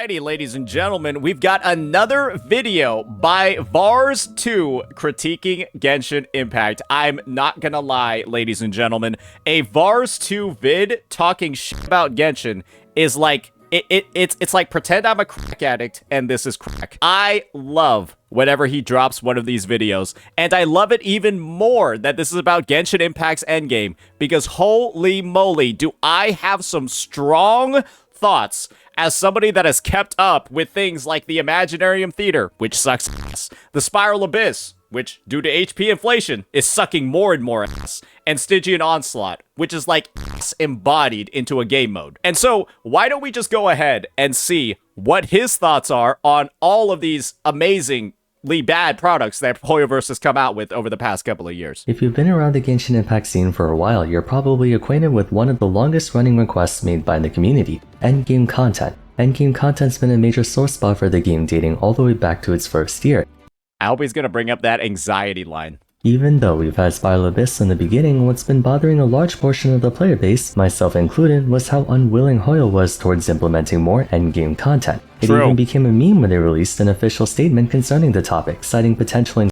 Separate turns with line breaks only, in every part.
Alrighty, ladies and gentlemen, we've got another video by Vars2 critiquing Genshin Impact. I'm not gonna lie, ladies and gentlemen, a Vars2 vid talking shit about Genshin is like, it's like pretend I'm a crack addict and this is crack. I love whenever he drops one of these videos, and I love it even more that this is about Genshin Impact's Endgame, because holy moly, do I have some strong thoughts as somebody that has kept up with things like the Imaginarium Theater, which sucks ass, the Spiral Abyss, which, due to HP inflation, is sucking more and more ass, and Stigian Onslaught, which is like ass embodied into a game mode. And so, why don't we just go ahead and see what his thoughts are on all of these amazingly bad products that Hoyoverse has come out with over the past couple of years.
If you've been around the Genshin Impact scene for a while, you're probably acquainted with one of the longest running requests made by the community, endgame content. Endgame content's been a major sore spot for the game dating all the way back to its first year.
I hope he's gonna bring up that anxiety line.
Even though we've had Spiral Abyss in the beginning, what's been bothering a large portion of the player base, myself included, was how unwilling Hoyo was towards implementing more endgame content. It even became a meme when they released an official statement concerning the topic, citing potential.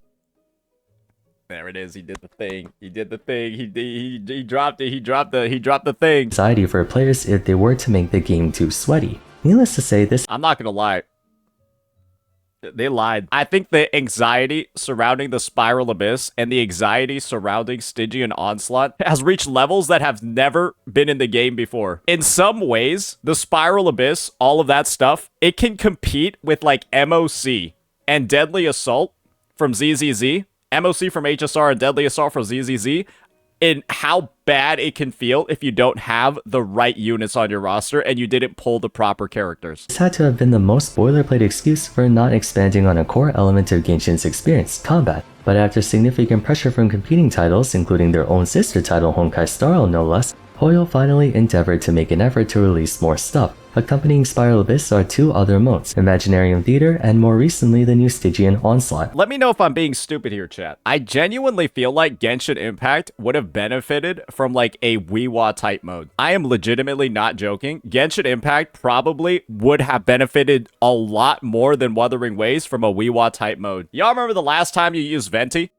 There it is. He did the thing. He did the thing. He dropped it. He dropped the thing.
Anxiety for players if they were to make the game too sweaty. Needless to say, this.
I'm not gonna lie. They lied. I think the anxiety surrounding the Spiral Abyss and the anxiety surrounding Stigian Onslaught has reached levels that have never been in the game before. In some ways, the Spiral Abyss, all of that stuff, it can compete with like MOC and Deadly Assault from ZZZ, MOC from HSR and Deadly Assault from ZZZ, in how bad it can feel if you don't have the right units on your roster and you didn't pull the proper characters.
This had to have been the most boilerplate excuse for not expanding on a core element of Genshin's experience, combat. But after significant pressure from competing titles, including their own sister title Honkai Star Rail no less, Hoyo finally endeavored to make an effort to release more stuff. Accompanying Spiral Abyss are two other modes, Imaginarium Theater and more recently the new Stigian Onslaught.
Let me know if I'm being stupid here, chat. I genuinely feel like Genshin Impact would have benefited from like a Wiwa type mode. I am legitimately not joking. Genshin Impact probably would have benefited a lot more than Wuthering Waves from a Wiwa type mode. Y'all remember the last time you used Venti?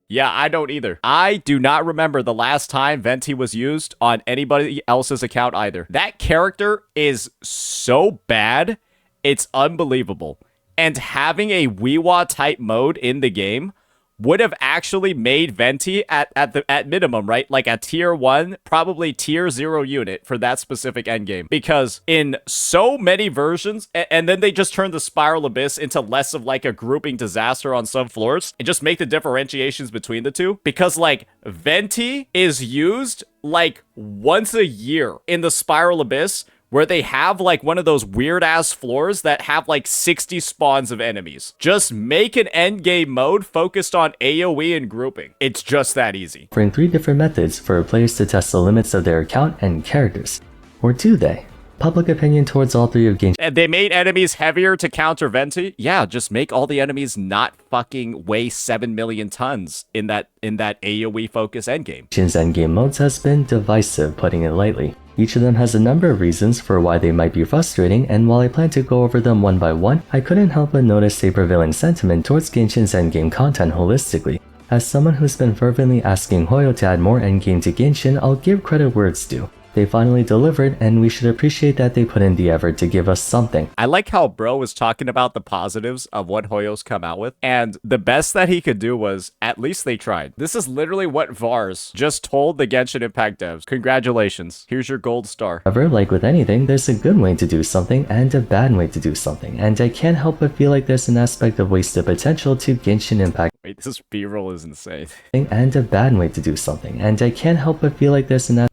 Yeah, I don't either. I do not remember the last time Venti was used on anybody else's account either. That character is so bad, it's unbelievable. And having a Wiwa type mode in the game would have actually made Venti at minimum, right? Like a tier 1, probably tier 0 unit for that specific endgame. Because in so many versions, and then they just turned the Spiral Abyss into less of like a grouping disaster on some floors and just make the differentiations between the two. Because like Venti is used like once a year in the Spiral Abyss, where they have like one of those weird ass floors that have like 60 spawns of enemies. Just make an endgame mode focused on AoE and grouping. It's just that easy.
Offering 3 different methods for players to test the limits of their account and characters. Or do they? Public opinion towards all 3 of Genshin.
And they made enemies heavier to counter Venti? Yeah, just make all the enemies not fucking weigh 7 million tons in that AoE focus endgame.
Genshin's endgame modes has been divisive, putting it lightly. Each of them has a number of reasons for why they might be frustrating, and while I plan to go over them one by one, I couldn't help but notice a prevailing sentiment towards Genshin's endgame content holistically. As someone who's been fervently asking Hoyo to add more endgame to Genshin, I'll give credit where it's due. They finally delivered, and we should appreciate that they put in the effort to give us something.
I like how bro was talking about the positives of what Hoyo's come out with, and the best that he could do was, at least they tried. This is literally what Vars just told the Genshin Impact devs. Congratulations, here's your gold star.
However, like with anything, there's a good way to do something and a bad way to do something, and I can't help but feel like there's an aspect of wasted potential to Genshin Impact.
Wait, this B-roll is insane.
And a bad way to do something, and I can't help but feel like there's an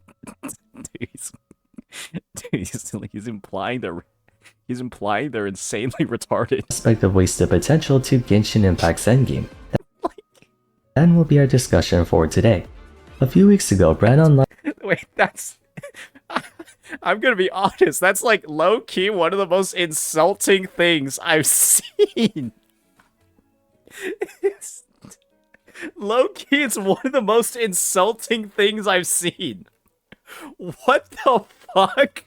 he's implying they're insanely retarded.
Aspect of wasted potential to Genshin Impact's endgame. That will be our discussion for today. A few weeks ago, Brad Online.
Wait, that's. I'm gonna be honest. That's like low key one of the most insulting things I've seen. Low key, it's one of the most insulting things I've seen. What the fuck?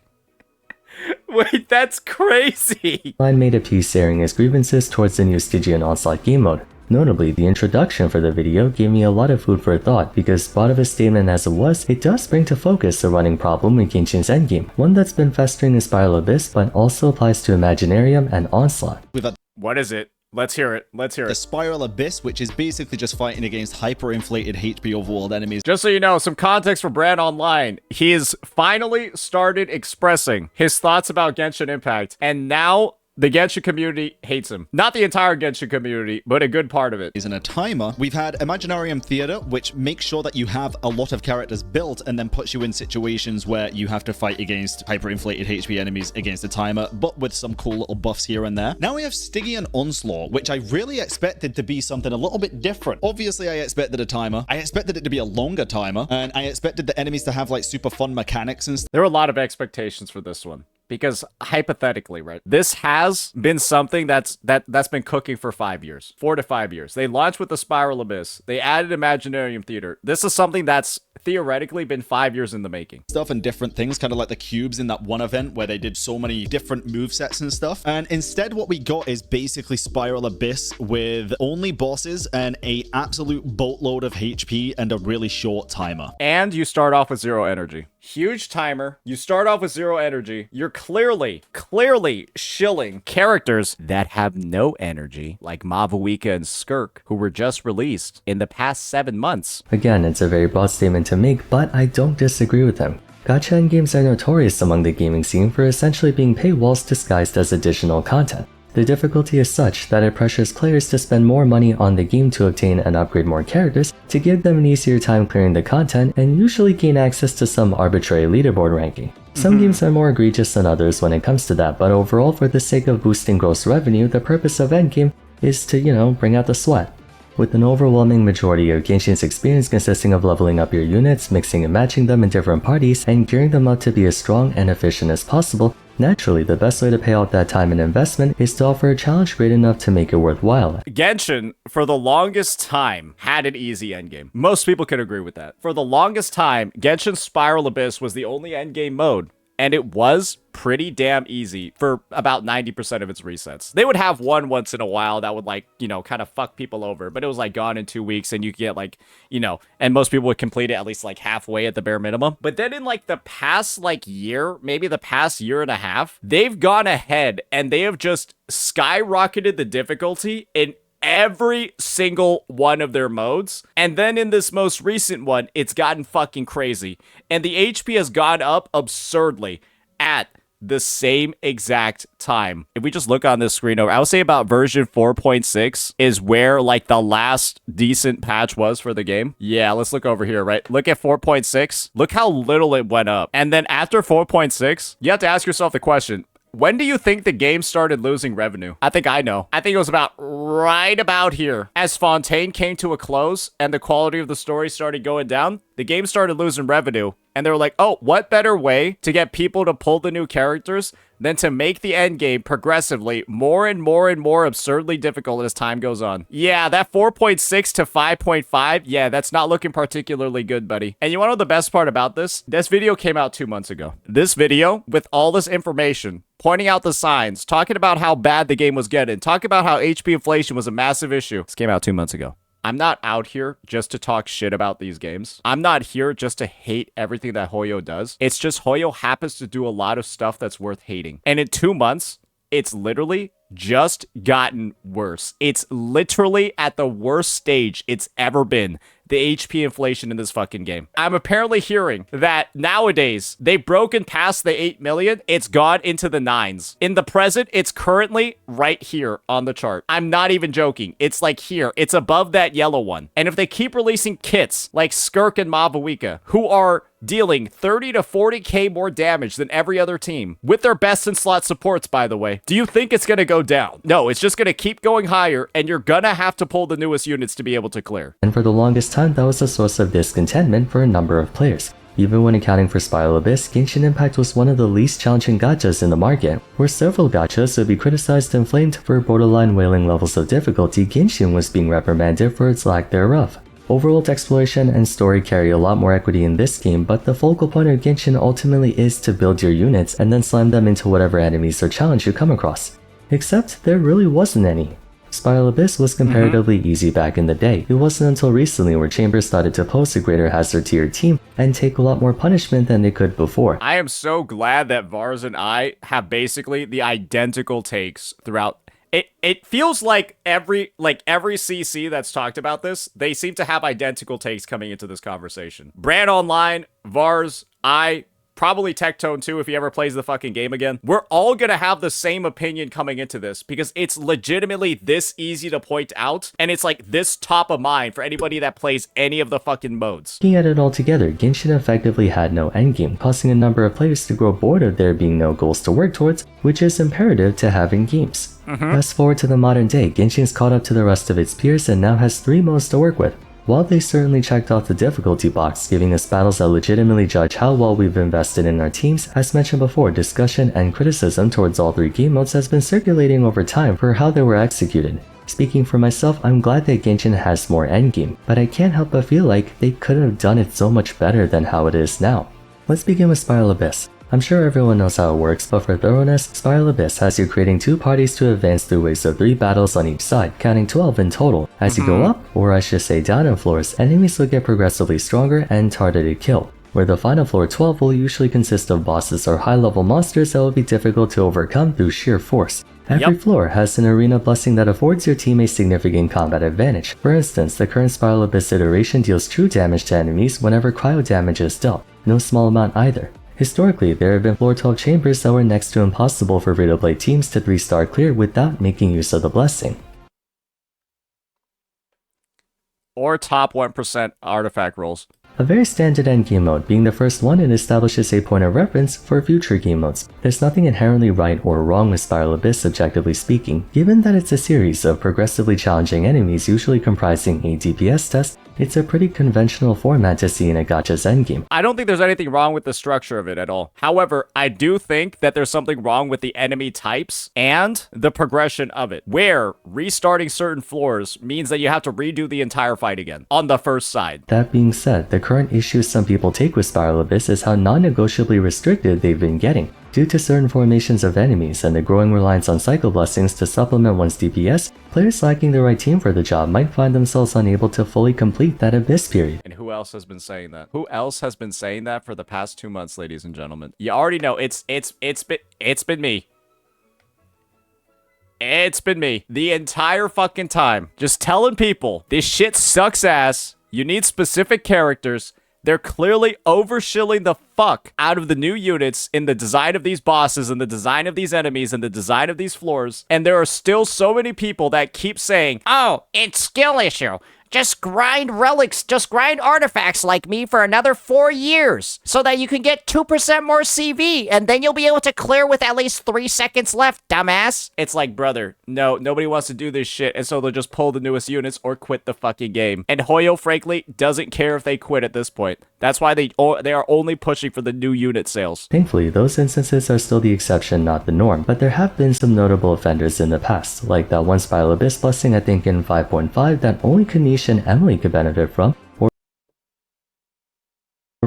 Wait, that's crazy.
Line made a piece airing his grievances towards the new Stigian Onslaught game mode. Notably, the introduction for the video gave me a lot of food for thought because, thought of a statement as it was, it does bring to focus a running problem in Genshin's endgame, one that's been festering in Spiral Abyss but also applies to Imaginarium and Onslaught.
We've had
What is it? Let's hear it. Let's hear
the
it.
Spiral Abyss, which is basically just fighting against hyperinflated HP overworld enemies.
Just so you know, some context for Brad Online. He has finally started expressing his thoughts about Genshin Impact, and now the Genshin community hates him. Not the entire Genshin community, but a good part of it.
Isn't a timer. We've had Imaginarium Theater, which makes sure that you have a lot of characters built and then puts you in situations where you have to fight against hyperinflated HP enemies against a timer, but with some cool little buffs here and there. Now we have Stigian Onslaught, which I really expected to be something a little bit different. Obviously, I expected a timer. I expected it to be a longer timer, and I expected the enemies to have like super fun mechanics and stuff.
There were a lot of expectations for this one. Because hypothetically, right, this has been something that's been cooking for 5 years, 4 to 5 years. They launched with the Spiral Abyss. They added Imaginarium Theater. This is something that's theoretically been 5 years in the making.
Stuff and different things, kind of like the cubes in that one event where they did so many different movesets and stuff. And instead, what we got is basically Spiral Abyss with only bosses and a absolute boatload of HP and a really short timer.
And you start off with 0 energy. Huge timer. You start off with 0 energy. You're clearly shilling characters that have no energy, like Mavuika and Skirk, who were just released in the past 7 months.
Again, it's a very broad statement to make, but I don't disagree with him. Gacha endgames are notorious among the gaming scene for essentially being paywalls disguised as additional content. The difficulty is such that it pressures players to spend more money on the game to obtain and upgrade more characters, to give them an easier time clearing the content, and usually gain access to some arbitrary leaderboard ranking. Some games are more egregious than others when it comes to that, but overall, for the sake of boosting gross revenue, the purpose of endgame is to, bring out the sweat. With an overwhelming majority of Genshin's experience consisting of leveling up your units, mixing and matching them in different parties, and gearing them up to be as strong and efficient as possible, naturally the best way to pay out that time and investment is to offer a challenge great enough to make it worthwhile.
Genshin, for the longest time, had an easy endgame. Most people can agree with that. For the longest time, Genshin Spiral Abyss was the only endgame mode, and it was pretty damn easy for about 90% of its resets. They would have one once in a while that would kind of fuck people over, but it was gone in 2 weeks and you could get and most people would complete it at least halfway at the bare minimum. But then in the past year, maybe the past year and a half, they've gone ahead and they have just skyrocketed the difficulty in every single one of their modes. And then in this most recent one, it's gotten fucking crazy. And the HP has gone up absurdly at the same exact time. If we just look on this screen over, I would say about version 4.6 is where the last decent patch was for the game. Yeah, let's look over here, right? Look at 4.6. Look how little it went up. And then after 4.6, you have to ask yourself the question, when do you think the game started losing revenue? I think I know. I think it was right about here. As Fontaine came to a close and the quality of the story started going down, the game started losing revenue. And they were like, oh, what better way to get people to pull the new characters than to make the end game progressively more and more and more absurdly difficult as time goes on. Yeah, that 4.6 to 5.5, yeah, that's not looking particularly good, buddy. And you want to know the best part about this? This video came out 2 months ago. This video, with all this information, pointing out the signs, talking about how bad the game was getting, talking about how HP inflation was a massive issue. This came out 2 months ago. I'm not out here just to talk shit about these games. I'm not here just to hate everything that Hoyo does. It's just Hoyo happens to do a lot of stuff that's worth hating. And in 2 months, it's literally just gotten worse. It's literally at the worst stage it's ever been. The HP inflation in this fucking game. I'm apparently hearing that nowadays they've broken past the 8 million. It's gone into the 9s. In the present, it's currently right here on the chart. I'm not even joking. It's here. It's above that yellow one. And if they keep releasing kits like Skirk and Mavuika, who are dealing 30 to 40k more damage than every other team, with their best in slot supports, by the way, do you think it's gonna go down? No, it's just gonna keep going higher, and you're gonna have to pull the newest units to be able to clear.
And for the longest time, that was a source of discontentment for a number of players. Even when accounting for Spiral Abyss, Genshin Impact was one of the least challenging gachas in the market. Where several gachas would be criticized and flamed for borderline wailing levels of difficulty, Genshin was being reprimanded for its lack thereof. Overworld exploration and story carry a lot more equity in this game, but the focal point of Genshin ultimately is to build your units and then slam them into whatever enemies or challenge you come across. Except there really wasn't any. Spiral Abyss was comparatively easy back in the day. It wasn't until recently where Chambers started to pose a greater hazard to your team and take a lot more punishment than they could before.
I am so glad that Vars and I have basically the identical takes throughout. It feels like every CC that's talked about this, they seem to have identical takes coming into this conversation. Brand Online, Vars, I, probably Tectone too if he ever plays the fucking game again. We're all gonna have the same opinion coming into this because it's legitimately this easy to point out and it's like this top of mind for anybody that plays any of the fucking modes.
Looking at it all together, Genshin effectively had no endgame, causing a number of players to grow bored of there being no goals to work towards, which is imperative to have in games. Fast forward to the modern day, Genshin's caught up to the rest of its peers and now has 3 modes to work with. While they certainly checked off the difficulty box, giving us battles that legitimately judge how well we've invested in our teams, as mentioned before, discussion and criticism towards all 3 game modes has been circulating over time for how they were executed. Speaking for myself, I'm glad that Genshin has more endgame, but I can't help but feel like they could have done it so much better than how it is now. Let's begin with Spiral Abyss. I'm sure everyone knows how it works, but for thoroughness, Spiral Abyss has you creating 2 parties to advance through waves of 3 battles on each side, counting 12 in total. As you go up, or I should say down in floors, enemies will get progressively stronger and targeted kill, where the final floor 12 will usually consist of bosses or high-level monsters that will be difficult to overcome through sheer force. Every floor has an arena blessing that affords your team a significant combat advantage. For instance, the current Spiral Abyss iteration deals true damage to enemies whenever cryo damage is dealt, no small amount either. Historically, there have been floor 12 chambers that were next to impossible for free-to-play teams to 3-star clear without making use of the blessing.
Or top 1% artifact rolls.
A very standard endgame mode, being the first one, it establishes a point of reference for future game modes. There's nothing inherently right or wrong with Spiral Abyss objectively speaking, given that it's a series of progressively challenging enemies usually comprising a DPS test. It's a pretty conventional format to see in a gacha's endgame.
I don't think there's anything wrong with the structure of it at all. However, I do think that there's something wrong with the enemy types and the progression of it, where restarting certain floors means that you have to redo the entire fight again on the first side.
That being said, the current issue some people take with Spiral Abyss is how non-negotiably restricted they've been getting. Due to certain formations of enemies and the growing reliance on cycle blessings to supplement one's DPS, players lacking the right team for the job might find themselves unable to fully complete that Abyss period.
And who else has been saying that? Who else has been saying that for the past 2 months, ladies and gentlemen? You already know it's been me. It's been me the entire fucking time, just telling people this shit sucks ass. You need specific characters. They're clearly overshilling the fuck out of the new units in the design of these bosses and the design of these enemies and the design of these floors. And there are still so many people that keep saying, oh, it's skill issue. Just grind relics, just grind artifacts like me for another 4 years so that you can get 2% more CV and then you'll be able to clear with at least 3 seconds left, dumbass. It's like, brother, no, nobody wants to do this shit, and so they'll just pull the newest units or quit the fucking game. And Hoyo, frankly, doesn't care if they quit at this point. That's why they are only pushing for the new unit sales.
Thankfully, those instances are still the exception, not the norm, but there have been some notable offenders in the past, like that one Spiral Abyss blessing I think in 5.5 that only Kanish and Emily could benefit from, or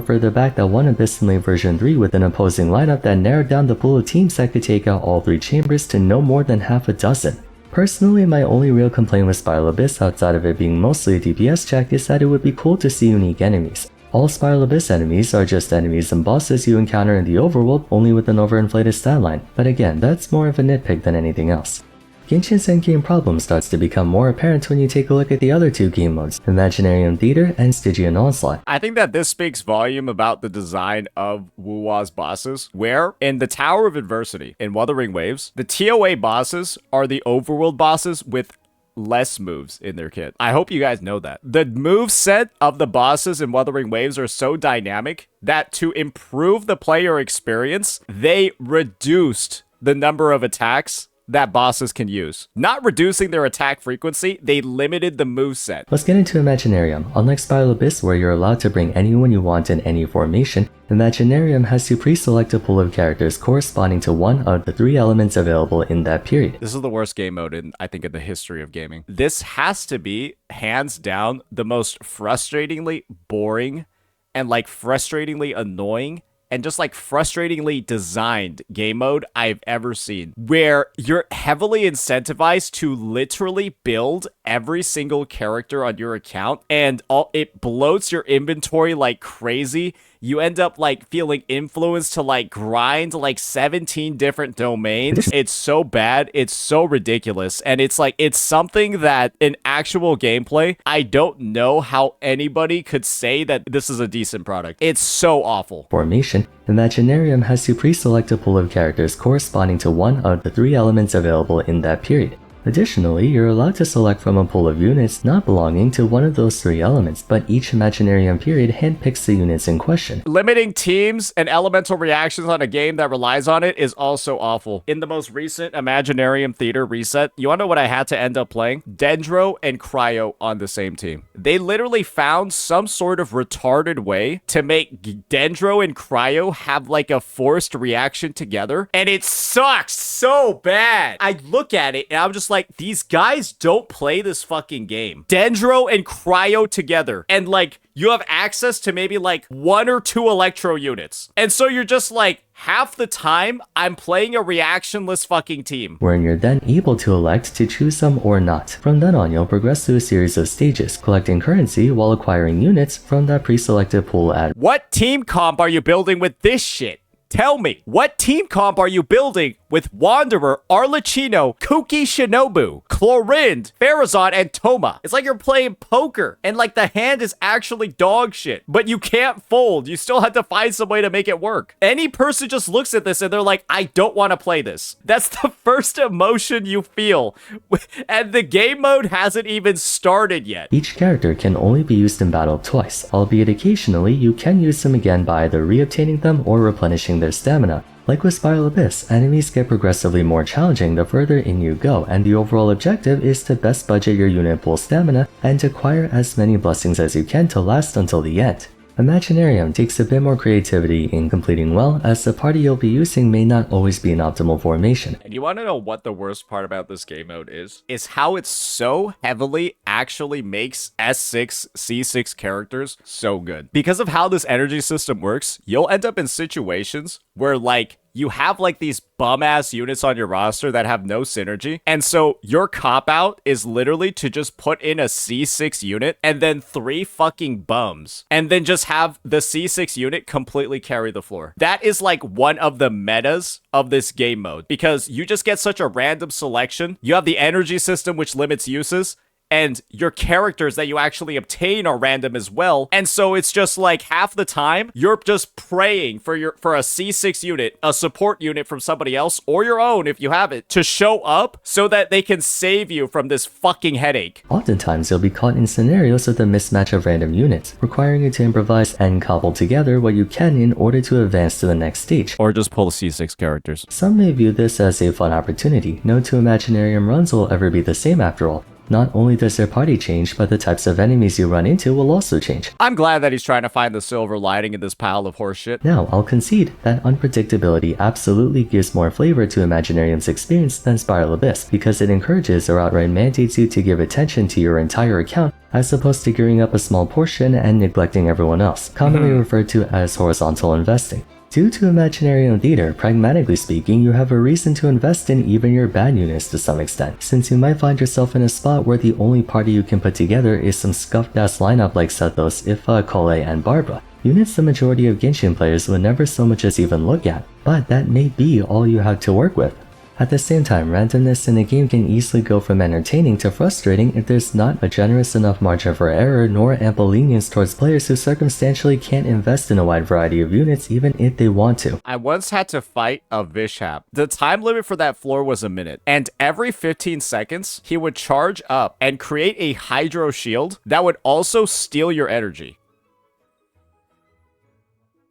further back that one Abyss in late version 3 with an opposing lineup that narrowed down the pool of teams that could take out all 3 chambers to no more than half a dozen. Personally, my only real complaint with Spiral Abyss outside of it being mostly a DPS check is that it would be cool to see unique enemies. All Spiral Abyss enemies are just enemies and bosses you encounter in the overworld, only with an overinflated stat line, but again, that's more of a nitpick than anything else. Genshin's endgame problem starts to become more apparent when you take a look at the other 2 game modes, Imaginarium Theater and Stigian Onslaught.
I think that this speaks volume about the design of Wuwa's bosses, where in the Tower of Adversity, in Wuthering Waves, the TOA bosses are the overworld bosses with less moves in their kit. I hope you guys know that. The move set of the bosses in Wuthering Waves are so dynamic that to improve the player experience, they reduced the number of attacks that bosses can use. Not reducing their attack frequency, they limited the moveset.
Let's get into Imaginarium. Unlike Spiral Abyss, where you're allowed to bring anyone you want in any formation, Imaginarium has you pre-select a pool of characters corresponding to one of the 3 elements available in that period.
This is the worst game mode I think in the history of gaming. This has to be, hands down, the most frustratingly boring and like frustratingly annoying and just like frustratingly designed game mode I've ever seen, where you're heavily incentivized to literally build every single character on your account, and it bloats your inventory like crazy. You end up like feeling influenced to like grind like 17 different domains. It's so bad. It's so ridiculous. And it's like, it's something that in actual gameplay, I don't know how anybody could say that this is a decent product. It's so awful.
Formation, Imaginarium has you pre-select a pool of characters corresponding to one of the 3 elements available in that period. Additionally, you're allowed to select from a pool of units not belonging to one of those 3 elements, but each Imaginarium period handpicks the units in question.
Limiting teams and elemental reactions on a game that relies on it is also awful. In the most recent Imaginarium Theater reset, you wanna know what I had to end up playing? Dendro and Cryo on the same team. They literally found some sort of retarded way to make Dendro and Cryo have like a forced reaction together, and it sucks so bad. I look at it and I'm just like, these guys don't play this fucking game. Dendro and Cryo together, and like you have access to maybe like 1 or 2 electro units, and so you're just like, half the time I'm playing a reactionless fucking team,
wherein you're then able to elect to choose some or not. From then on, you'll progress through a series of stages, collecting currency while acquiring units from that pre-selected pool at.
What team comp are you building with this shit? Tell me, what team comp are you building with Wanderer, Arlecchino, Kuki Shinobu, Clorind, Farazan, and Toma? It's like you're playing poker, and like the hand is actually dog shit, but you can't fold. You still have to find some way to make it work. Any person just looks at this and they're like, I don't want to play this. That's the first emotion you feel, and the game mode hasn't even started yet.
Each character can only be used in battle twice, albeit occasionally you can use them again by either re-obtaining them or replenishing their stamina. Like with Spiral Abyss, enemies get progressively more challenging the further in you go, and the overall objective is to best budget your unit pool stamina and acquire as many blessings as you can to last until the end. Imaginarium takes a bit more creativity in completing well, as the party you'll be using may not always be in optimal formation.
And you want to know what the worst part about this game mode is? Is how it so heavily actually makes S6, C6 characters so good. Because of how this energy system works, you'll end up in situations where like you have like these bum-ass units on your roster that have no synergy. And so your cop-out is literally to just put in a C6 unit and then 3 fucking bums. And then just have the C6 unit completely carry the floor. That is like one of the metas of this game mode, because you just get such a random selection. You have the energy system, which limits uses, and your characters that you actually obtain are random as well. And so it's just like half the time you're just praying for a C6 unit, a support unit from somebody else or your own if you have it, to show up so that they can save you from this fucking headache.
Oftentimes you'll be caught in scenarios with a mismatch of random units, requiring you to improvise and cobble together what you can in order to advance to the next stage.
Or just pull C6 characters.
Some may view this as a fun opportunity. No 2 Imaginarium runs will ever be the same after all. Not only does their party change, but the types of enemies you run into will also change.
I'm glad that he's trying to find the silver lining in this pile of horseshit.
Now, I'll concede that unpredictability absolutely gives more flavor to Imaginarium's experience than Spiral Abyss, because it encourages or outright mandates you to give attention to your entire account as opposed to gearing up a small portion and neglecting everyone else, commonly referred to as horizontal investing. Due to Imaginarium Theater, pragmatically speaking, you have a reason to invest in even your bad units to some extent, since you might find yourself in a spot where the only party you can put together is some scuffed-ass lineup like Sethos, Ifa, Kole, and Barbara. Units the majority of Genshin players would never so much as even look at, but that may be all you have to work with. At the same time, randomness in a game can easily go from entertaining to frustrating if there's not a generous enough margin for error nor ample lenience towards players who circumstantially can't invest in a wide variety of units even if they want to.
I once had to fight a Vishap. The time limit for that floor was a minute, and every 15 seconds, he would charge up and create a Hydro Shield that would also steal your energy.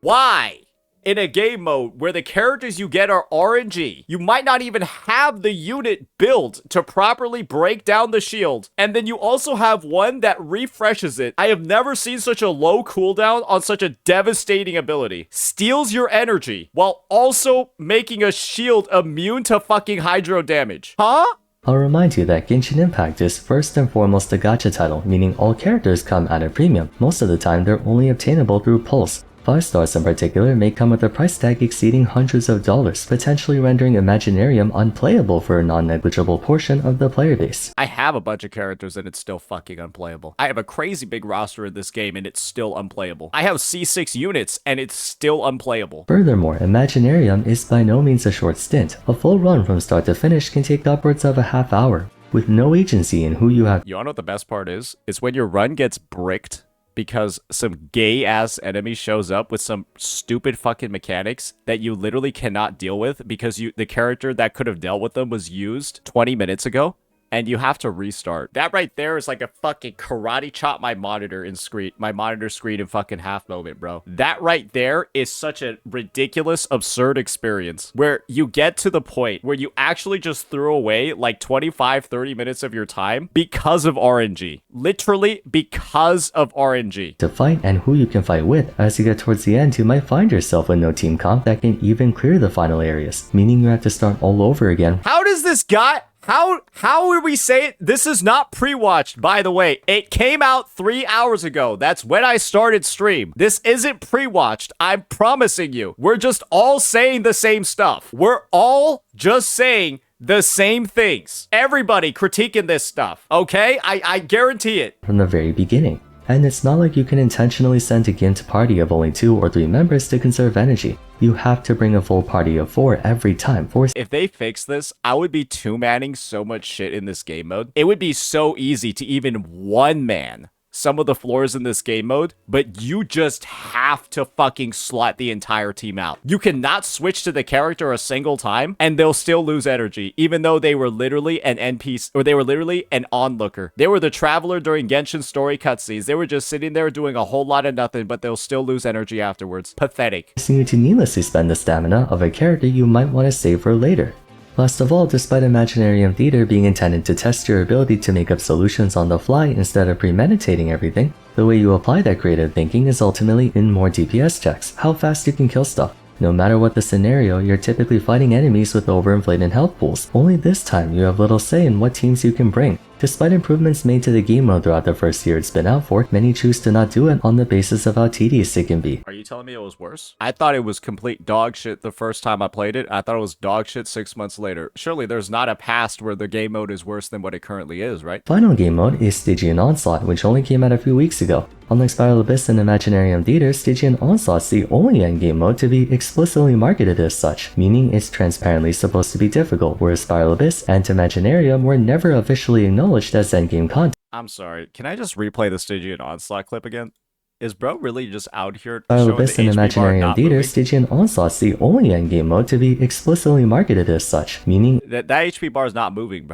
Why? in a game mode where the characters you get are RNG. You might not even have the unit built to properly break down the shield. And then you also have one that refreshes it. I have never seen such a low cooldown on such a devastating ability. Steals your energy while also making a shield immune to fucking hydro damage. Huh?
I'll remind you that Genshin Impact is first and foremost a gacha title, meaning all characters come at a premium. Most of the time, they're only obtainable through pulls. 5-stars in particular may come with a price tag exceeding hundreds of dollars, potentially rendering Imaginarium unplayable for a non-negligible portion of the player base.
I have a bunch of characters and it's still fucking unplayable. I have a crazy big roster in this game and it's still unplayable. I have C6 units and it's still unplayable.
Furthermore, Imaginarium is by no means a short stint. A full run from start to finish can take upwards of a half hour, with no agency in who you have.
You wanna know what the best part is? It's when your run gets bricked because some gay-ass enemy shows up with some stupid fucking mechanics that you literally cannot deal with because the character that could have dealt with them was used 20 minutes ago, and you have to restart. That right there is like a fucking karate chop my monitor screen in fucking half moment, bro. That right there is such a ridiculous, absurd experience where you get to the point where you actually just threw away like 25, 30 minutes of your time because of RNG. Literally because of RNG.
To fight and who you can fight with. As you get towards the end, you might find yourself with no team comp that can even clear the final areas, meaning you have to start all over again.
How does this guy... How would we say it? This is not pre-watched, by the way. It came out 3 hours ago. That's when I started stream. This isn't pre-watched. I'm promising you. We're just all saying the same stuff. We're all just saying the same things. Everybody critiquing this stuff, okay? I guarantee it.
From the very beginning. And it's not like you can intentionally send a Gint party of only 2 or 3 members to conserve energy. You have to bring a full party of 4 every time.
If they fix this, I would be 2-manning so much shit in this game mode. It would be so easy to even 1-man some of the floors in this game mode, but you just have to fucking slot the entire team out. You cannot switch to the character a single time and they'll still lose energy, even though they were literally an NPC, or they were literally an onlooker. They were the traveler during Genshin story cutscenes. They were just sitting there doing a whole lot of nothing, but they'll still lose energy afterwards. Pathetic.
Forcing you to needlessly spend the stamina of a character you might want to save for later. Last of all, despite Imaginarium Theater being intended to test your ability to make up solutions on the fly instead of premeditating everything, the way you apply that creative thinking is ultimately in more DPS checks, how fast you can kill stuff. No matter what the scenario, you're typically fighting enemies with overinflated health pools. Only this time, you have little say in what teams you can bring. Despite improvements made to the game mode throughout the first year it's been out for, many choose to not do it on the basis of how tedious it can be.
Are you telling me it was worse? I thought it was complete dog shit the first time I played it. I thought it was dog shit 6 months later. Surely there's not a past where the game mode is worse than what it currently is, right?
Final game mode is Stigian Onslaught, which only came out a few weeks ago. Unlike Spiral Abyss and Imaginarium Theater, Stigian Onslaught's the only endgame mode to be explicitly marketed as such, meaning it's transparently supposed to be difficult, whereas Spiral Abyss and Imaginarium were never officially acknowledged as endgame content.
I'm sorry, can I just replay the Stigian Onslaught clip again? Is bro really just out here
Spiral
showing
Abyss
the
and
HP bar
Imaginarium
not
Theater,
moving?
Stigian Onslaught's the only endgame mode to be explicitly marketed as such, meaning
That HP bar is not moving,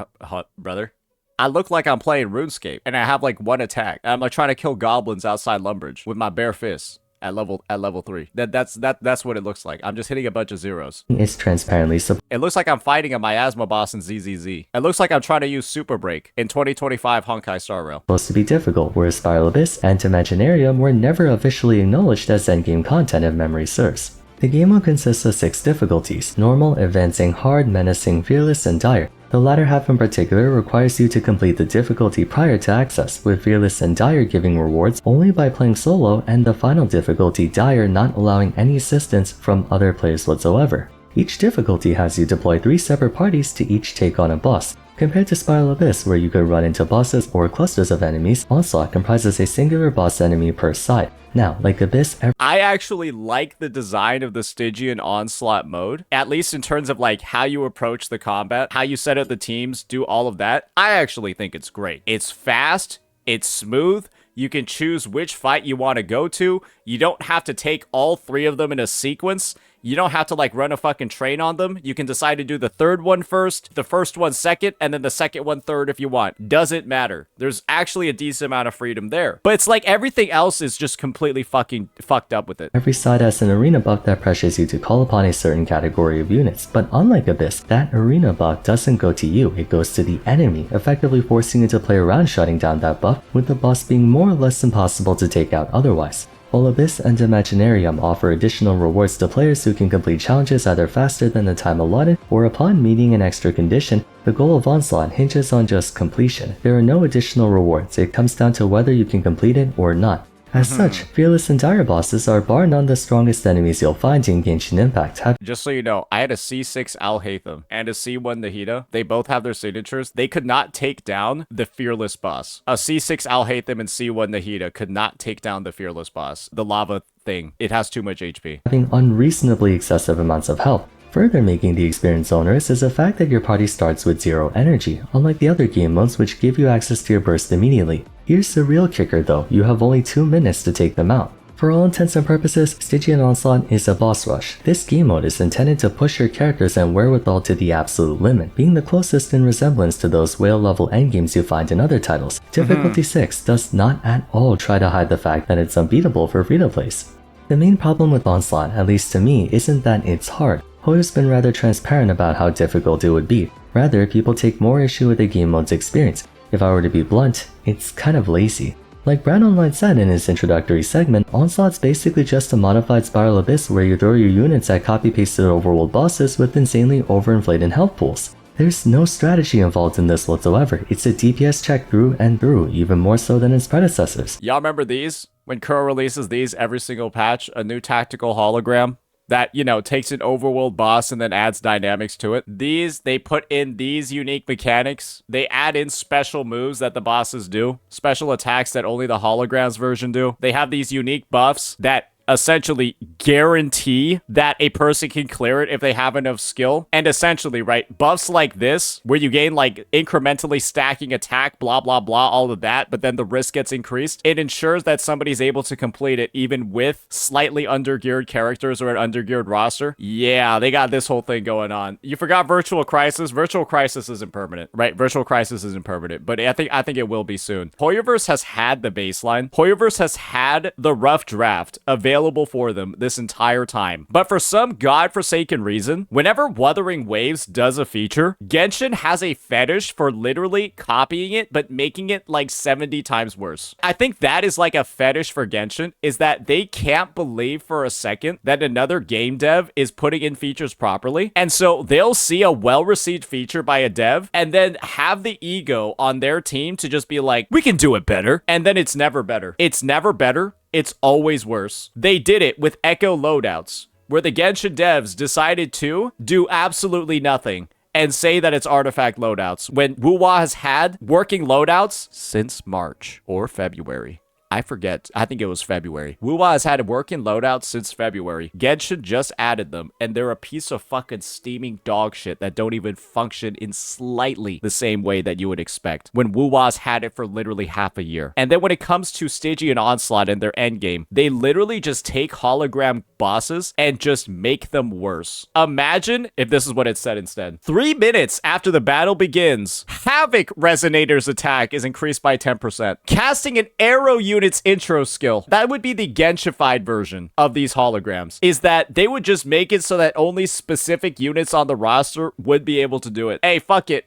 brother. I look like I'm playing RuneScape, and I have like 1 attack. I'm like trying to kill goblins outside Lumbridge with my bare fists at level 3. That's what it looks like. I'm just hitting a bunch of zeros.
it's transparently
It looks like I'm fighting a miasma boss in ZZZ. It looks like I'm trying to use Super Break in 2025 Honkai Star Rail.
supposed to be difficult, whereas Spiral Abyss and Imaginarium were never officially acknowledged as endgame content if memory serves. The game mode consists of 6 difficulties: normal, advancing, hard, menacing, fearless, and dire. The latter half in particular requires you to complete the difficulty prior to access, with fearless and dire giving rewards only by playing solo, and the final difficulty, dire, not allowing any assistance from other players whatsoever. Each difficulty has you deploy 3 separate parties to each take on a boss. Compared to Spiral Abyss, where you could run into bosses or clusters of enemies, Onslaught comprises a singular boss enemy per side. Now, like Abyss,
I actually like the design of the Stygian Onslaught mode, at least in terms of like how you approach the combat, how you set up the teams, do all of that. I actually think it's great. It's fast, it's smooth. You can choose which fight you want to go to. You don't have to take all 3 of them in a sequence. You don't have to like run a fucking train on them. You can decide to do the third one first, the first one second, and then the second one third if you want. Doesn't matter. There's actually a decent amount of freedom there. But it's like everything else is just completely fucking fucked up with it.
Every side has an arena buff that pressures you to call upon a certain category of units, but unlike Abyss, that arena buff doesn't go to you, it goes to the enemy, effectively forcing you to play around shutting down that buff, with the boss being more or less impossible to take out otherwise. While Abyss and Imaginarium offer additional rewards to players who can complete challenges either faster than the time allotted or upon meeting an extra condition, the goal of Onslaught hinges on just completion. There are no additional rewards, it comes down to whether you can complete it or not. As such, Fearless and Dire bosses are bar none the strongest enemies you'll find in Genshin Impact.
Just so you know, I had a C6 Alhaitham and a C1 Nahida. They both have their signatures. They could not take down the Fearless boss. A C6 Alhaitham and C1 Nahida could not take down the Fearless boss. The lava thing. It has too much HP.
Having unreasonably excessive amounts of health. Further making the experience onerous is the fact that your party starts with 0 energy, unlike the other game modes which give you access to your burst immediately. Here's the real kicker though, you have only 2 minutes to take them out. For all intents and purposes, Stigian Onslaught is a boss rush. This game mode is intended to push your characters and wherewithal to the absolute limit, being the closest in resemblance to those whale level endgames you find in other titles. Difficulty 6 does not at all try to hide the fact that it's unbeatable for free-to-plays. The main problem with Onslaught, at least to me, isn't that it's hard. Hoyo's been rather transparent about how difficult it would be. Rather, people take more issue with the game mode's experience. If I were to be blunt, it's kind of lazy. Like Brad Online said in his introductory segment, Onslaught's basically just a modified Spiral Abyss where you throw your units at copy-pasted overworld bosses with insanely overinflated health pools. There's no strategy involved in this whatsoever. It's a DPS check through and through, even more so than its predecessors.
Y'all remember these? When Kuro releases these every single patch, a new tactical hologram that, you know, takes an overworld boss and then adds dynamics to it. They put in these unique mechanics. They add in special moves that the bosses do, special attacks that only the holograms version do. They have these unique buffs that essentially guarantee that a person can clear it if they have enough skill. And essentially, right, buffs like this, where you gain like incrementally stacking attack, blah, blah, blah, all of that, but then the risk gets increased. It ensures that somebody's able to complete it even with slightly undergeared characters or an undergeared roster. Yeah, they got this whole thing going on. You forgot Virtual Crisis. Virtual Crisis isn't permanent, right? Virtual Crisis isn't permanent, but I think it will be soon. Hoyoverse has had the baseline. Hoyoverse has had the rough draft available for them this entire time. But for some godforsaken reason, whenever Wuthering Waves does a feature, Genshin has a fetish for literally copying it, but making it like 70 times worse. I think that is like a fetish for Genshin, is that they can't believe for a second that another game dev is putting in features properly. And so they'll see a well-received feature by a dev and then have the ego on their team to just be like, we can do it better. And then it's never better. It's never better. It's always worse. They did it with Echo loadouts, where the Genshin devs decided to do absolutely nothing and say that it's artifact loadouts, when Wuwa has had working loadouts since March or February. I forget. I think it was February. Wuwa has had a working loadout since February. Genshin just added them, and they're a piece of fucking steaming dog shit that don't even function in slightly the same way that you would expect when Wuwa's had it for literally half a year. And then when it comes to Stigian Onslaught and their endgame, they literally just take hologram bosses and just make them worse. Imagine if this is what it said instead. 3 minutes after the battle begins, Havoc Resonator's attack is increased by 10%. Casting an arrow unit's intro skill. That would be the Genshified version of these holograms, is that they would just make it so that only specific units on the roster would be able to do it. Hey, fuck it.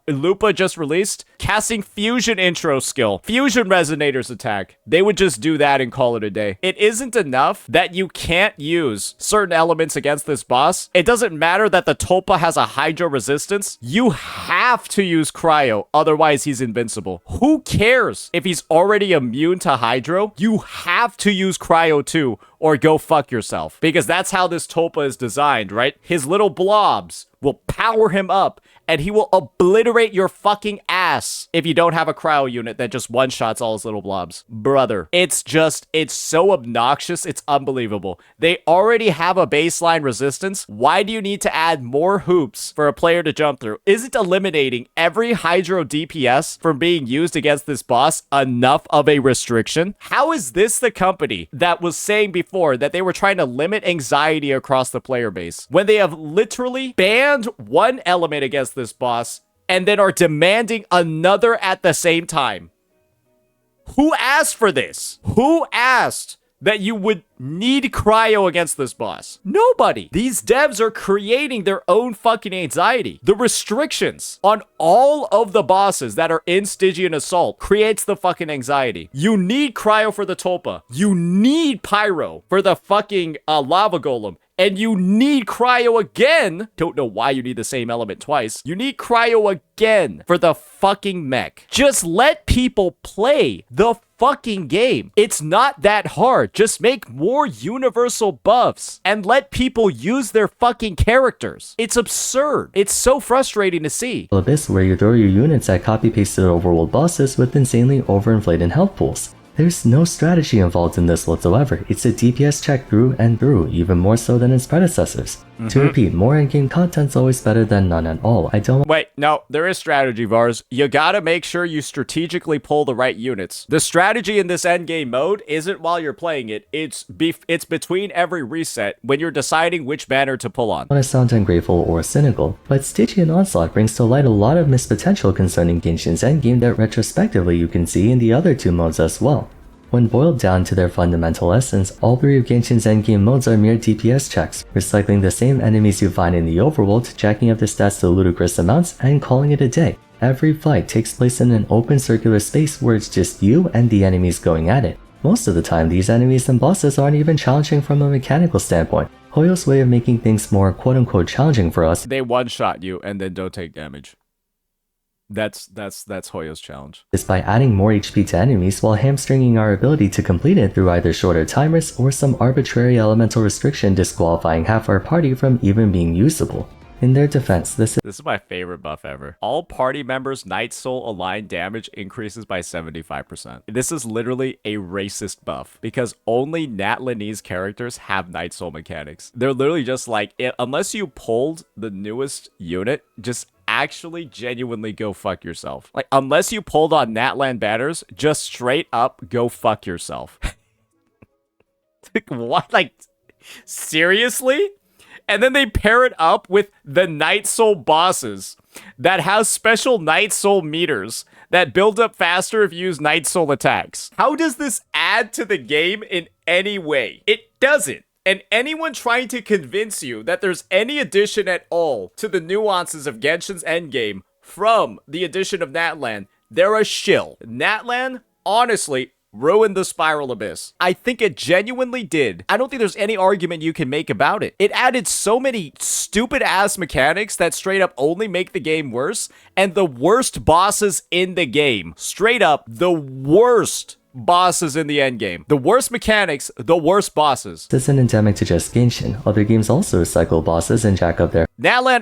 Lupa just released casting fusion intro skill. Fusion Resonator's attack. They would just do that and call it a day. It isn't enough that you can't use certain elements against this boss. It doesn't matter that the Tulpa has a Hydro resistance. You have to use Cryo, otherwise he's invincible. Who cares if he's already immune to Hydro? You have to use Cryo too, or go fuck yourself. Because that's how this Tulpa is designed, right? His little blobs will power him up and he will obliterate your fucking ass if you don't have a cryo unit that just one-shots all his little blobs. Brother, it's so obnoxious, it's unbelievable. They already have a baseline resistance. Why do you need to add more hoops for a player to jump through? Isn't eliminating every Hydro DPS from being used against this boss enough of a restriction? How is this the company that was saying before that they were trying to limit anxiety across the player base when they have literally banned one element against this boss and then are demanding another at the same time? Who asked for this? Who asked that you would need cryo against this boss? Nobody. These devs are creating their own fucking anxiety. The restrictions on all of the bosses that are in Stygian Assault creates the fucking anxiety. You need cryo for the Tulpa. You need pyro for the fucking lava golem. And you need cryo again. Don't know why you need the same element twice. You need cryo again for the fucking mech. Just let people play the fucking game. It's not that hard. Just make more universal buffs and let people use their fucking characters. It's absurd. It's so frustrating to see.
Abyss, where you throw your units at copy-pasted overworld bosses with insanely overinflated health pools. There's no strategy involved in this whatsoever. It's a DPS check through and through, even more so than its predecessors. To repeat, more endgame content's always better than none at all.
Wait, no, there is strategy, Vars. You gotta make sure you strategically pull the right units. The strategy in this endgame mode isn't while you're playing it. It's between every reset when you're deciding which banner to pull on.
I want to sound ungrateful or cynical, but Stigian Onslaught brings to light a lot of missed potential concerning Genshin's endgame that retrospectively you can see in the other two modes as well. When boiled down to their fundamental essence, all three of Genshin's endgame modes are mere DPS checks, recycling the same enemies you find in the overworld, jacking up the stats to ludicrous amounts, and calling it a day. Every fight takes place in an open circular space where it's just you and the enemies going at it. Most of the time, these enemies and bosses aren't even challenging from a mechanical standpoint. Hoyo's way of making things more quote-unquote challenging for us.
They one-shot you and then don't take damage. That's Hoyo's challenge.
Is by adding more HP to enemies while hamstringing our ability to complete it through either shorter timers or some arbitrary elemental restriction disqualifying half our party from even being usable. In their defense, this
is my favorite buff ever. All party members' Night Soul aligned damage increases by 75%. This is literally a racist buff because only Natlanese characters have Night Soul mechanics. They're literally just like, unless you pulled the newest unit, just actually genuinely go fuck yourself. Like, unless you pulled on Natlan banners, just straight up go fuck yourself. What? Like, seriously? And then they pair it up with the Night Soul bosses that have special Night Soul meters that build up faster if you use Night Soul attacks. How does this add to the game in any way? It doesn't. And anyone trying to convince you that there's any addition at all to the nuances of Genshin's endgame from the addition of Natlan, they're a shill. Natlan, honestly, ruined the Spiral Abyss. I think it genuinely did. I don't think there's any argument you can make about it. It added so many stupid-ass mechanics that straight up only make the game worse, and the worst bosses in the game. Straight up, the worst bosses in the endgame. The worst mechanics, the worst bosses.
This isn't endemic to just Genshin. Other games also recycle bosses and jack up their...
Natlan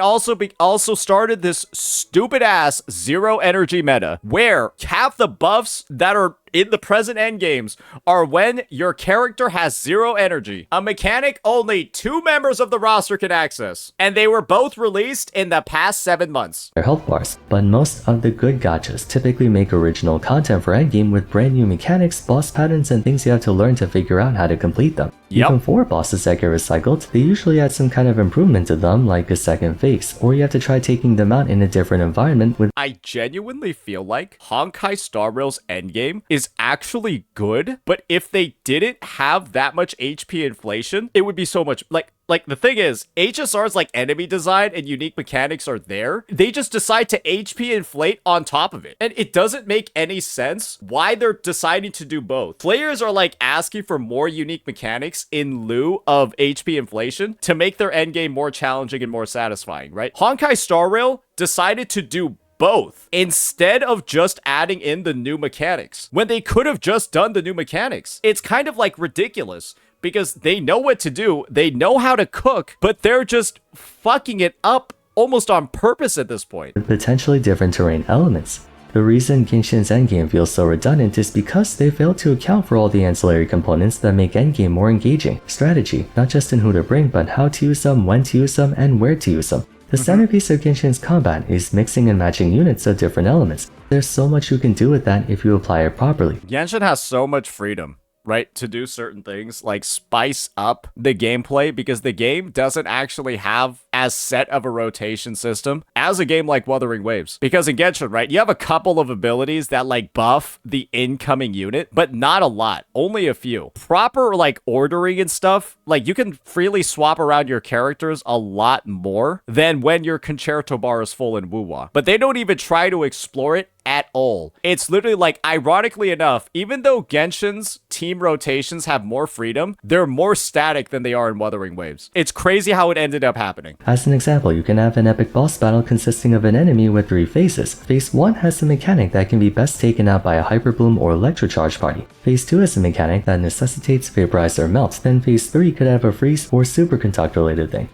also started this stupid-ass zero energy meta, where half the buffs that are in the present endgames are when your character has zero energy. A mechanic only 2 members of the roster can access. And they were both released in the past 7 months.
Their health bars. But most of the good gachas typically make original content for endgame with brand new mechanics, boss patterns, and things you have to learn to figure out how to complete them.
Yep.
Even for bosses that get recycled, they usually add some kind of improvement to them, like a second face, or you have to try taking them out in a different environment with...
I genuinely feel like Honkai Star Rail's endgame is actually good, but if they didn't have that much HP inflation, it would be so much... Like, the thing is, HSR's like enemy design and unique mechanics are there. They just decide to HP inflate on top of it. And it doesn't make any sense why they're deciding to do both. Players are like asking for more unique mechanics in lieu of HP inflation to make their endgame more challenging and more satisfying, right? Honkai Star Rail decided to do both instead of just adding in the new mechanics when they could have just done the new mechanics. It's kind of like ridiculous because they know what to do, they know how to cook, but they're just fucking it up almost on purpose at this point.
With potentially different terrain elements. The reason Genshin's endgame feels so redundant is because they fail to account for all the ancillary components that make endgame more engaging. Strategy, not just in who to bring, but how to use them, when to use them, and where to use them. The centerpiece of Genshin's combat is mixing and matching units of different elements. There's so much you can do with that if you apply it properly.
Genshin has so much freedom, right, to do certain things, like spice up the gameplay, because the game doesn't actually have as set of a rotation system as a game like Wuthering Waves. Because in Genshin, right, you have a couple of abilities that like buff the incoming unit, but not a lot, only a few. Proper like ordering and stuff, like you can freely swap around your characters a lot more than when your concerto bar is full in Wuwa. But they don't even try to explore it at all. It's literally like, ironically enough, even though Genshin's team rotations have more freedom, they're more static than they are in Wuthering Waves. It's crazy how it ended up happening.
As an example, you can have an epic boss battle consisting of an enemy with 3 phases. Phase 1 has a mechanic that can be best taken out by a Hyper Bloom or Electrocharge party. Phase 2 has a mechanic that necessitates Vaporize or Melt. Then Phase 3 could have a Freeze or Superconduct related thing.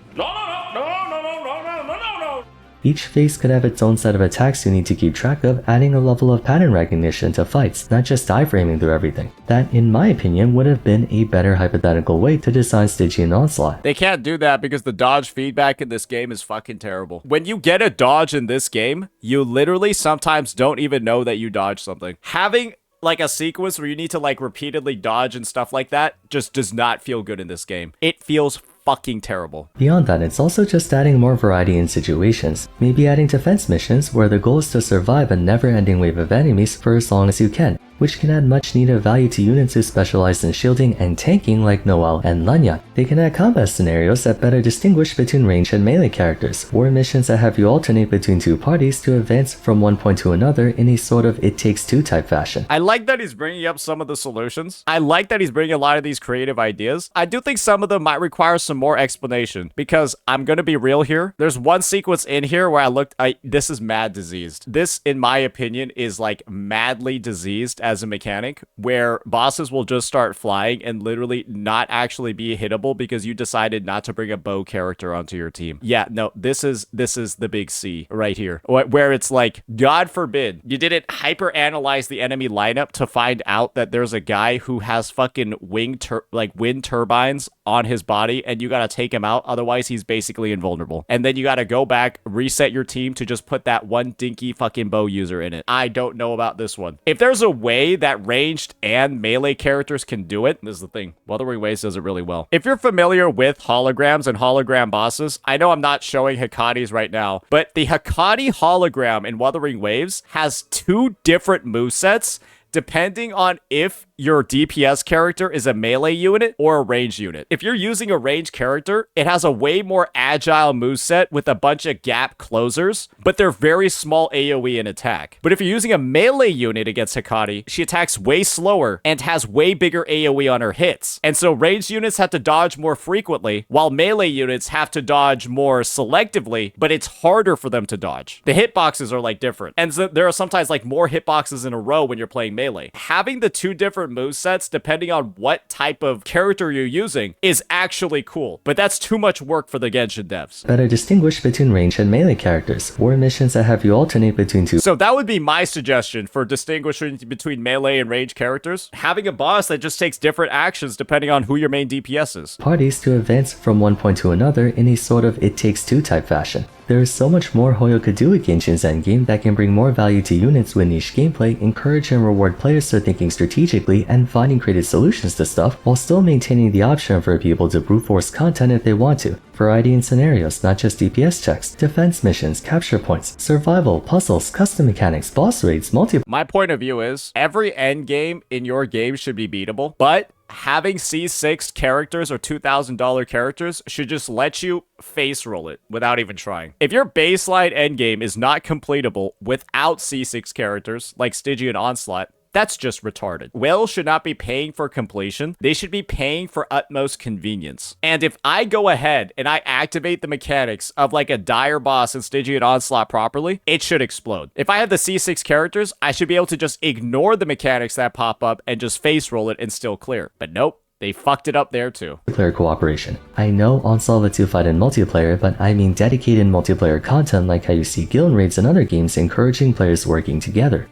Each phase could have its own set of attacks you need to keep track of, adding a level of pattern recognition to fights, not just iframing through everything. That, in my opinion, would have been a better hypothetical way to design Stigian Onslaught.
They can't do that because the dodge feedback in this game is fucking terrible. When you get a dodge in this game, you literally sometimes don't even know that you dodged something. Having like a sequence where you need to like repeatedly dodge and stuff like that just does not feel good in this game. It feels fucking terrible.
Beyond that, it's also just adding more variety in situations. Maybe adding defense missions where the goal is to survive a never-ending wave of enemies for as long as you can, which can add much needed value to units who specialize in shielding and tanking like Noelle and Lanyan. They can add combat scenarios that better distinguish between range and melee characters, or missions that have you alternate between 2 parties to advance from one point to another in a sort of It Takes Two type fashion.
I like that he's bringing up some of the solutions. I like that he's bringing a lot of these creative ideas. I do think some of them might require some more explanation, because I'm gonna be real here. There's one sequence in here where this is mad diseased. This, in my opinion, is like madly diseased as a mechanic, where bosses will just start flying and literally not actually be hittable because you decided not to bring a bow character onto your team. Yeah, no, this is the big C right here, where it's like, God forbid, you didn't hyper analyze the enemy lineup to find out that there's a guy who has fucking wind turbines on his body, and you gotta take him out, otherwise he's basically invulnerable. And then you gotta go back, reset your team to just put that one dinky fucking bow user in it. I don't know about this one. If there's a way that ranged and melee characters can do it, this is the thing. Wuthering Waves does it really well. If you're familiar with holograms and hologram bosses, I know I'm not showing Hekate's right now, but the Hekate hologram in Wuthering Waves has 2 different movesets depending on if your DPS character is a melee unit or a range unit. If you're using a range character, it has a way more agile moveset with a bunch of gap closers, but they're very small AoE in attack. But if you're using a melee unit against Hekate, she attacks way slower and has way bigger AoE on her hits. And so range units have to dodge more frequently, while melee units have to dodge more selectively, but it's harder for them to dodge. The hitboxes are like different. And so there are sometimes like more hitboxes in a row when you're playing melee. Having the 2 different movesets depending on what type of character you're using is actually cool, but that's too much work for the Genshin devs.
Better distinguish between range and melee characters, or missions that have you alternate between 2.
So that would be my suggestion for distinguishing between melee and range characters. Having a boss that just takes different actions depending on who your main DPS is.
Parties to advance from one point to another in a sort of It Takes Two type fashion. There is so much more Hoyo could do with Genshin's endgame that can bring more value to units with niche gameplay, encourage and reward players to thinking strategically and finding creative solutions to stuff, while still maintaining the option for people to brute force content if they want to. Variety in scenarios, not just DPS checks, defense missions, capture points, survival, puzzles, custom mechanics, boss raids,
My point of view is, every endgame in your game should be beatable, but having C6 characters or $2,000 characters should just let you face roll it without even trying. If your baseline endgame is not completable without C6 characters, like Stigian Onslaught, that's just retarded. Whales should not be paying for completion. They should be paying for utmost convenience. And if I go ahead and I activate the mechanics of like a dire boss in Stigian Onslaught properly, it should explode. If I have the C6 characters, I should be able to just ignore the mechanics that pop up and just face roll it and still clear. But nope. They fucked it up there too.
Multiplayer cooperation. I know Onslaught lets you fight in multiplayer, but I mean dedicated multiplayer content like how you see guild raids and other games encouraging players working together.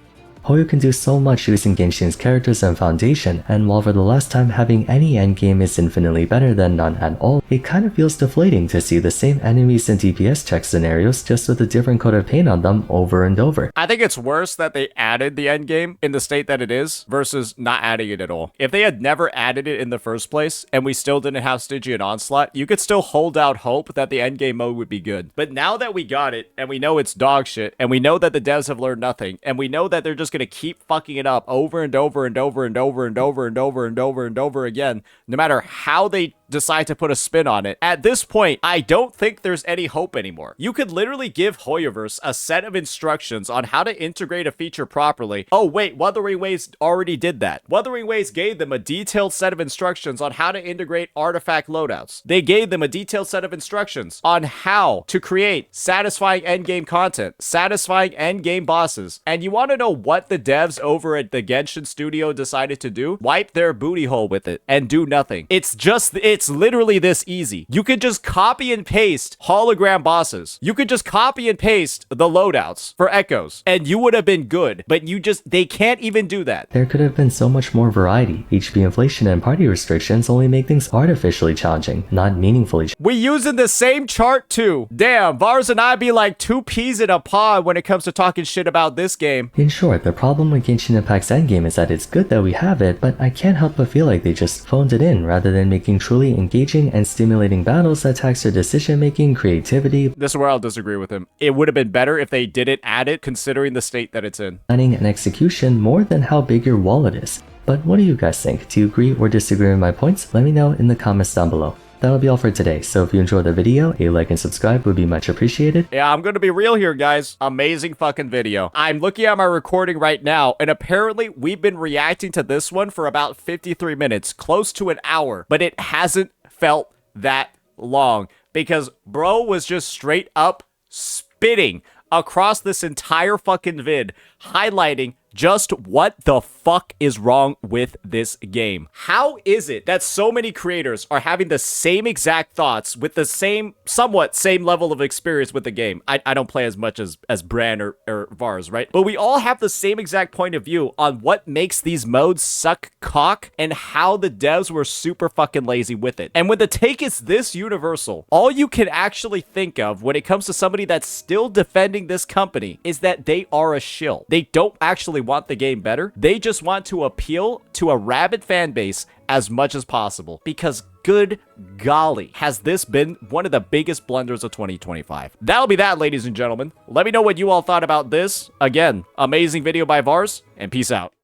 Hoyo can do so much using Genshin's characters and foundation, and while for the last time having any endgame is infinitely better than none at all, it kind of feels deflating to see the same enemies and DPS check scenarios just with a different coat of paint on them over and over.
I think it's worse that they added the endgame in the state that it is versus not adding it at all. If they had never added it in the first place and we still didn't have Stigian Onslaught, you could still hold out hope that the endgame mode would be good. But now that we got it and we know it's dog shit and we know that the devs have learned nothing and we know that they're just gonna keep fucking it up over and over and over and over and over and over and over and over again, no matter how they decide to put a spin on it. At this point, I don't think there's any hope anymore. You could literally give Hoyoverse a set of instructions on how to integrate a feature properly. Oh wait, Wuthering Waves already did that. Wuthering Waves gave them a detailed set of instructions on how to integrate artifact loadouts. They gave them a detailed set of instructions on how to create satisfying endgame content, satisfying endgame bosses. And you want to know what the devs over at the Genshin studio decided to do? Wipe their booty hole with it and do nothing. It's literally this easy. You could just copy and paste hologram bosses. You could just copy and paste the loadouts for echoes and you would have been good, but they can't even do that.
There could have been so much more variety. HP inflation and party restrictions only make things artificially challenging, not meaningfully
We using the same chart too. Damn, Vars and I be like two peas in a pod when it comes to talking shit about this game.
In short, the problem with Genshin Impact's endgame is that it's good that we have it, but I can't help but feel like they just phoned it in rather than making truly engaging and stimulating battles that tax your decision-making, creativity,
This is where I'll disagree with him. It would have been better if they didn't add it considering the state that it's in.
planning, and execution more than how big your wallet is. But what do you guys think? Do you agree or disagree with my points? Let me know in the comments down below. That'll be all for today, so if you enjoyed the video, a like and subscribe would be much appreciated.
Yeah, I'm gonna be real here, guys. Amazing fucking video. I'm looking at my recording right now, and apparently we've been reacting to this one for about 53 minutes, close to an hour, but it hasn't felt that long because bro was just straight up spitting across this entire fucking vid, highlighting just what the fuck is wrong with this game. How is it that so many creators are having the same exact thoughts with the somewhat same level of experience with the game? I don't play as much as Bran or Vars, right? But we all have the same exact point of view on what makes these modes suck cock and how the devs were super fucking lazy with it. And when the take is this universal, all you can actually think of when it comes to somebody that's still defending this company is that they are a shill. They don't actually want the game better. They just want to appeal to a rabid fan base as much as possible because good golly, has this been one of the biggest blunders of 2025. That'll be that, ladies and gentlemen. Let me know what you all thought about this. Again, amazing video by Vars, and peace out.